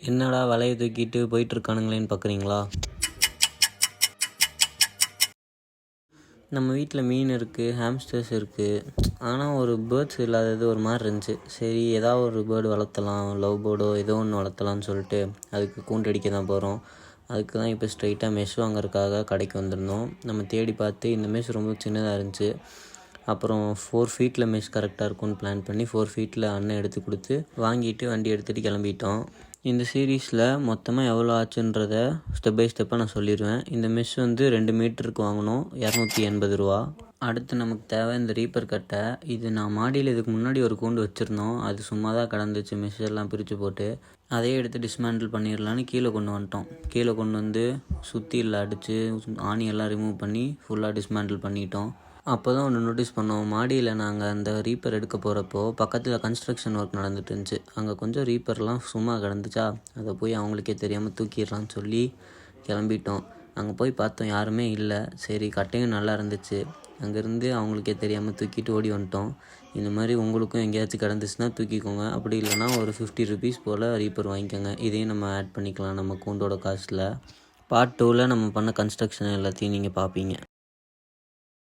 என்னடா வலையை தூக்கிட்டு போயிட்டுருக்கானுங்களேன்னு பார்க்குறீங்களா? நம்ம வீட்டில் மீன் இருக்குது, ஹாம்ஸ்டர்ஸ் இருக்குது. ஆனால் ஒரு பேர்ட்ஸ் இல்லாதது ஒரு மாதிரி இருந்துச்சு. சரி, ஏதாவது ஒரு பேர்டு வளர்த்தலாம், லவ் பேர்டோ ஏதோ ஒன்று வளர்த்தலான்னு சொல்லிட்டு அதுக்கு கூண்டடிக்க தான் போகிறோம். அதுக்கு தான் இப்போ ஸ்ட்ரைட்டாக மெஷ் வாங்குறதுக்காக கடைக்கு வந்திருந்தோம். நம்ம தேடி பார்த்து இந்த மெஷ் ரொம்ப சின்னதாக இருந்துச்சு. அப்புறம் 4 ஃபீட்டில் மெஷ் கரெக்டாக இருக்கும்னு பிளான் பண்ணி 4 ஃபீட்டில் அண்ணன் எடுத்து கொடுத்து வாங்கிட்டு வண்டி எடுத்துகிட்டு கிளம்பிட்டோம். இந்த சீரீஸில் மொத்தமாக எவ்வளோ ஆச்சுன்றதை ஸ்டெப் பை ஸ்டெப்பாக நான் சொல்லிடுவேன். இந்த மெஷ் வந்து 2 மீட்டருக்கு வாங்கினோம், 280 ரூபா. அடுத்து நமக்கு தேவை இந்த ரீப்பர் கட்டை. இது நான் மாடியில் இதுக்கு முன்னாடி ஒரு கூண்டு வச்சுருந்தோம். அது சும்மா தான் கடந்துச்சு, மெஷ் எல்லாம் பிரித்து போட்டு. அதையே எடுத்து டிஸ்மேண்டில் பண்ணிடலான்னு கீழே கொண்டு வந்துட்டோம். கீழே கொண்டு வந்து சுத்தியில் அடித்து ஆணியெல்லாம் ரிமூவ் பண்ணி ஃபுல்லாக டிஸ்மேண்டில் பண்ணிட்டோம். அப்போ தான் ஒன்று நோட்டீஸ் பண்ணோம். மாடியில் நாங்கள் அந்த ரீப்பர் எடுக்க போகிறப்போ பக்கத்தில் கன்ஸ்ட்ரக்ஷன் ஒர்க் நடந்துட்டு இருந்துச்சு. அங்கே கொஞ்சம் ரீப்பர்லாம் சும்மா கிடந்துச்சா, அதை போய் அவங்களுக்கே தெரியாமல் தூக்கிடலான்னு சொல்லி கிளம்பிட்டோம். அங்கே போய் பார்த்தோம், யாருமே இல்லை. சரி, கட்டையும் நல்லா இருந்துச்சு. அங்கேருந்து அவங்களுக்கே தெரியாமல் தூக்கிட்டு ஓடி வந்துட்டோம். இந்த மாதிரி உங்களுக்கும் எங்கேயாச்சும் கிடந்துச்சுன்னா தூக்கிக்கோங்க. அப்படி இல்லைனா ஒரு 50 ருபீஸ் போல் ரீப்பர் வாங்கிக்கோங்க. இதையும் நம்ம ஆட் பண்ணிக்கலாம் நம்ம கூண்டோட காஸ்ட்டில். பார்ட் 2ல் நம்ம பண்ண கன்ஸ்ட்ரக்ஷன் எல்லாத்தையும் நீங்கள் பார்ப்பீங்க.